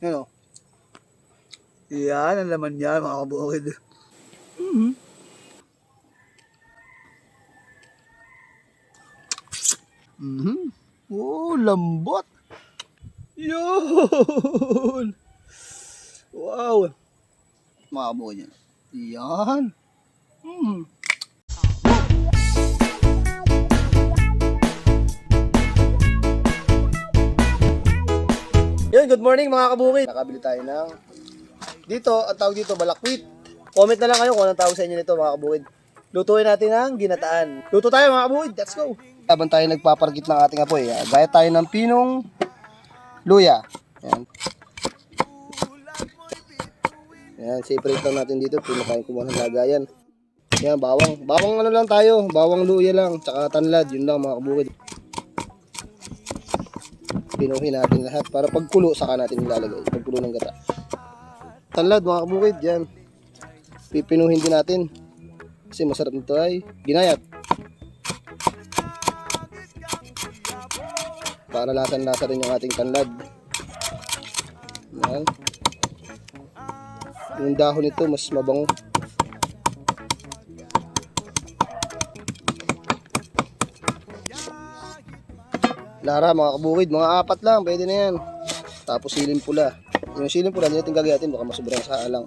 Yan o. Yan, ang laman niya mga kabukid. Oh, lambot. Yun. Wow. Mga kabukid yan. Yan. Yun, good morning mga kabukid. Nakabili tayo ng dito, ang tawag dito, balakwit. Comment na lang kayo kung anong tawag sa inyo nito mga kabukid. Lutuin natin ang ginataan. Luto tayo mga kabukid, let's go. Habang tayo nagpapargit ng ating apoy, gaya tayo ng pinong luya. Yan. Yan, separate lang natin dito. Pinakain ko muna ng lagayan. Yan, bawang. Bawang ano lang tayo, bawang luya lang, tsaka tanlad, yun lang mga kabukid. Pinuhin natin lahat para pagkulo saka natin ilalagay. Pagkulo ng gata. Tanlad mga kabukid, yan. Pipinuhin din natin. Kasi masarap nito ay ginayat. Para lasan-lasa rin yung ating tanlad. Yan. Yung dahon nito mas mabango. Lara mga kabukid, mga 4 lang, pwede na yan. Tapos siling pula. Yung siling pula, hindi natin gagayatin, baka masubrang sa alang.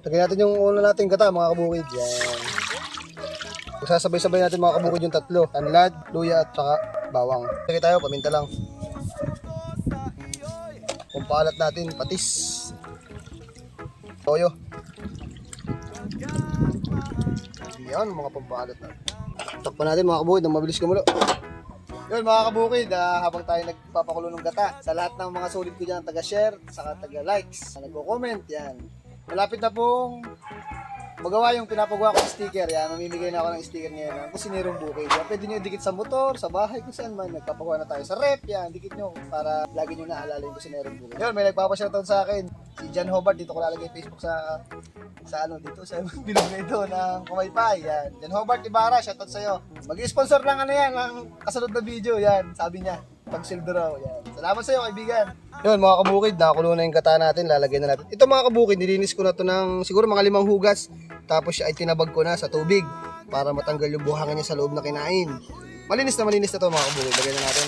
Lagyan natin yung una natin gata mga kabukid. Yan. Sasabay-sabay natin mga kabukid yung tatlo. Tanlad, luya at saka bawang. Lagyan tayo, paminta lang. Kumpalat natin, patis. Toyo. Yan, mga pampalat natin. Takpan natin mga kabukid, nang mabilis kumulo. Yun mga kabukid, habang tayo nagpapakulo ng gata, sa lahat ng mga sulit ko dyan, taga-share, saka taga-likes, nagko-comment, yan. Malapit na pong magawa yung pinapagawa ko ng sticker. Yan, mamimigay na ako ng sticker ngayon ng Kusinerong Bukid. Yan, pwede nyo dikit sa motor, sa bahay, kung saan man. Nagpapagawa na tayo sa rep. Yan, dikit nyo para lagi nyo naalala yung Kusinerong Bukid. Yun, may nagpapashoutout sa akin. Si John Hobart, dito ko lalagay Facebook sa dito sa bilog na ito ng Kumaypay. Yan, John Hobart Ibarra, shoutout sa'yo. Mag-sponsor lang ano yan, ng kasunod na video. Yan, sabi niya. Pag-sildo raw. Yan. Salamat sa'yo, kaibigan. Yun, mga kabukid, nakakulo na yung gata natin, lalagay na natin. Ito mga kabukid, nilinis ko na to ng siguro mga 5 hugas. Tapos siya ay tinabag ko na sa tubig para matanggal yung buhangin niya sa loob na kinain. Malinis na to mga kabukid. Lagay na natin.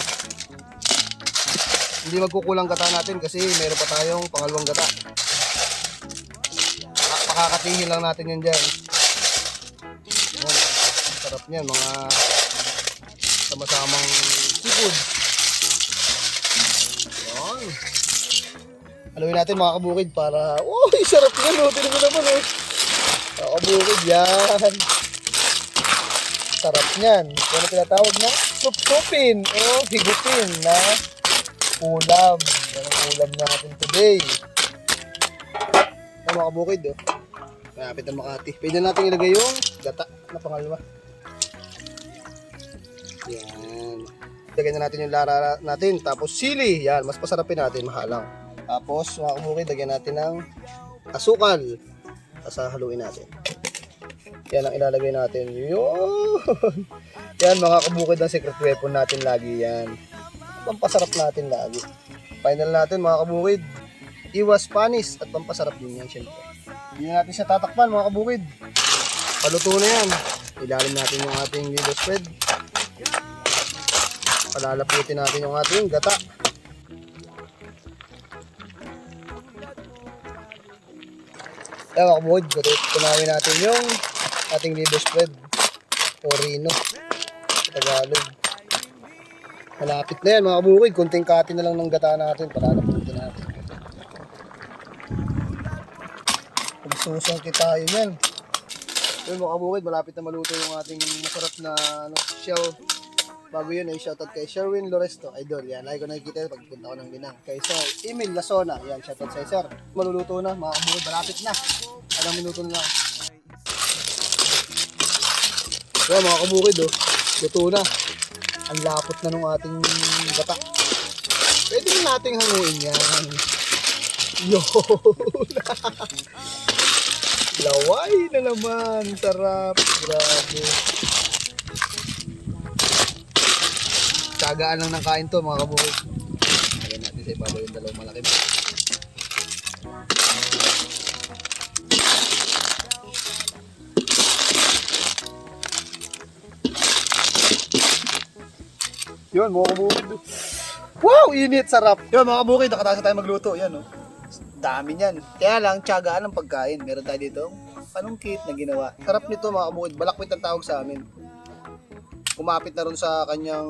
Hindi magkukulang gata natin kasi meron pa tayong pangalawang gata. Pakakatihin lang natin yan dyan. Yan. Sarap niyan, mga sama-samang seafood. Yan. Haluin natin mga kabukid para, uy, sarap yan, oh. Tinan mo naman, oh. Mga kabukid, yan. Sarap niyan. Ano tinatawag na? Sup-supin o higupin na ulam. Yan ang ulam natin today. Yan mga kabukid, oh. Malapit na Makati. Pwede natin ilagay yung gata na pangalawa. Yan. Lagyan na natin yung lara natin. Tapos sili. Yan. Mas pasarapin natin. Mahalang. Tapos mga kabukid, lagyan natin ng asukal. Tapos haluin natin. Yan ang ilalagay natin. Yun. Yan mga kabukid ang secret weapon natin lagi yan. Pampasarap natin lagi. Final natin mga kabukid. Iwas panis at pampasarap din yan syempre. Hindi natin siya tatakpan mga kabukid. Paluto na yan. Ilalim natin yung ating liver spread. Palalaputin natin yung ating gata. Ayan mga kabukid, tunawin natin yung ating liver spread o rino sa Tagalog. Malapit na yan mga kabukid, kunting kati na lang ng gata natin. Palalaputin natin. Magsusungkit tayo yan. Yun mga kabukid, malapit na maluto yung ating masarap na shell. Bago yun ay shoutout kay Sherwin Loresto. Idol, yan. Lagi ko nakikita pagpunta ko ng Binang. Kay Sir Emil Lasona. Yan, shoutout sa Sir. Maluluto na, mga kabukid, malapit na. Alang minuto na lang. Yan mga kabukid, oh. Luto na. Ang lapot na nung ating gata. Pwede na nating hanguin yan. Yun. Laway na naman. Sarap. Grabe. Tsagaan lang ng kain to mga kabukid. Lagyan natin sa ibabaw yung dalawang malaki. Yun mga kabukid. Wow! Init! Sarap! Yun mga kabukid, nakatasa tayo magluto. Yan o. Dami niyan. Kaya lang, tsagaan ng pagkain. Meron tayo dito panungkit na ginawa. Sarap nito mga kabukid. Balakwit ang tawag sa amin. Kumapit na rin sa kanyang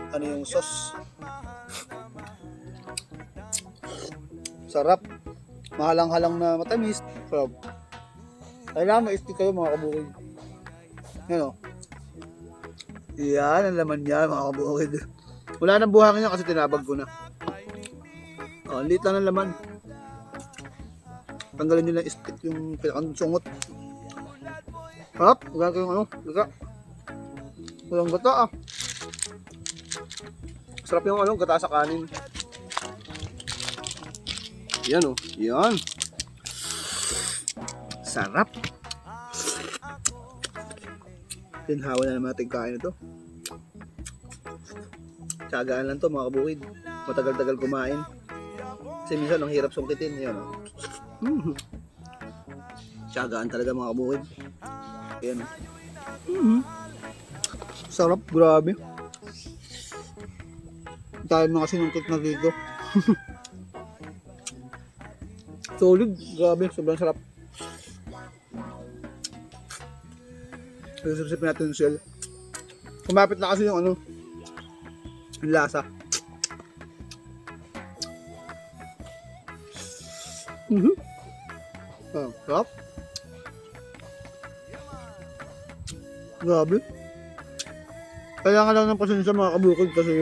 ano yung sauce. Sarap. Mahalang-halang na matamis. Sarap. Kailangan ma-stick kayo mga kabukid. Yan o. Yan ang laman niya mga kabukid. Wala nang buhangin niya kasi tinabag ko na. Oh, liit lang ng laman. Tanggalin nyo lang stick yung pinakang sungot. Harap, huwag kayong ano, gata. Walang gata ah. Sarap yung ano, gata sa kanin. Yan oh, yan. Sarap. Pinhawa na naman natin kain ito. Tsagaan lang to mga kabukid. Matagal-tagal kumain. Kasi minsan ang hirap sungkitin. Yan oh. Tsagaan talaga mga kabukid. Ayan. Sarap, grabe. Tayo mga sinungkit na dito. Solid, grabe, sobrang sarap. Sipsipin natin yung shell. Kumapit na kasi yung ano, yung lasa. Sarap. Grabe. Kailangan lang ng pasensya mga kabukid kasi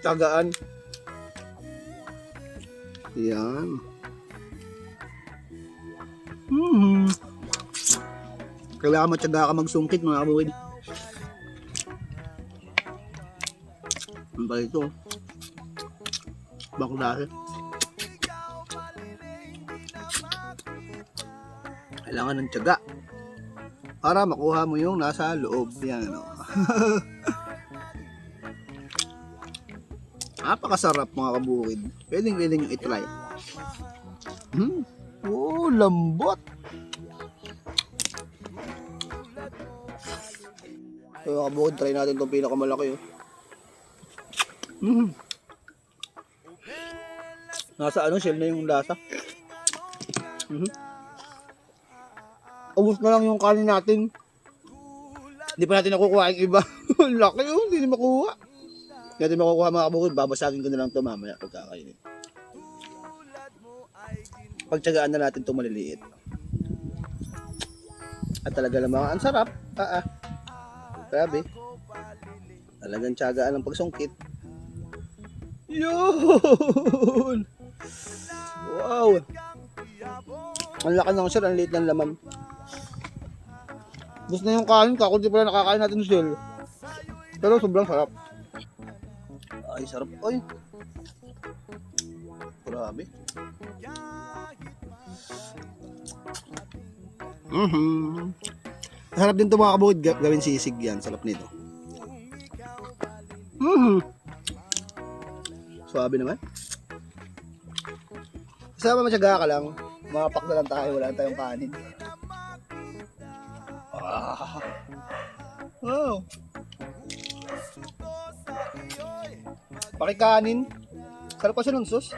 tsagaan. Yan. Kailangan matyaga ka magsungkit mga kabukid. Ang ba ito? Baklase. Kailangan ng tiyaga para makuha mo yung nasa loob. Yan ano. Napakasarap mga kabukid. Pwedeng yung itry. Oh, lambot. So mga kabukid, try natin itong pinakamalaki. Nasa ano, shell na yung lasa. Ubus na lang yung kanin natin. Hindi pa natin nakukuha yung iba. Laki yun, hindi makuha. Hindi natin makukuha mga kabukid. Babasagin ko na lang ito mamaya pagkakainin. Pagtsagaan na natin ito maliliit. At talaga namang ang sarap. Grabe. Talagang tsagaan ng pagsungkit. Yun! Wow! Ang laki ng shell, ang liit ng laman. Gusto na yung kanin ka, kundi pala nakakain natin ng shell. Pero sobrang sarap. Ay, sarap. Ay! Grabe. Sarap din ito mga kabukid, gawin sisig yan. Sarap nito. Suabe naman. Kasama matyaga ka lang. Mapak na lang tayo, wala tayong kanin. Wow. Pakikanin. Sarap pa siya ng sauce.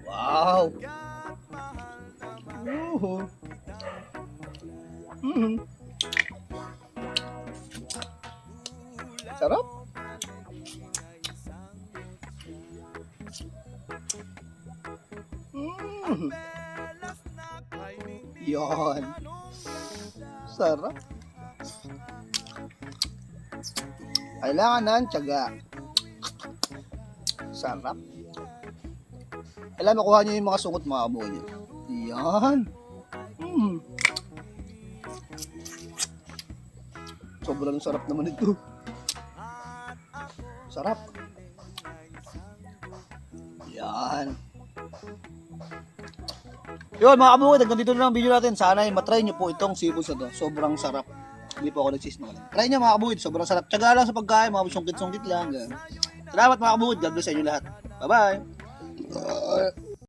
Wow. Sarap. Yan. Sarap. Kailangan ng tiyaga. Sarap. Kailangan makuha nyo yung mga sungot mga kabukid nyo. Yan. Sobrang sarap naman ito. Sarap. Yan. Yun mga kabukid, hanggang dito na lang ang video natin. Sana ay matry nyo po itong seafood na to. Sobrang sarap. Hindi po ako nagsisinungaling. Try nyo mga kabukid, sobrang sarap. Tiyaga lang sa pagkain, mga sungkit-sungkit lang. Ganun. Salamat mga kabukid, God bless sa inyo lahat. Bye-bye!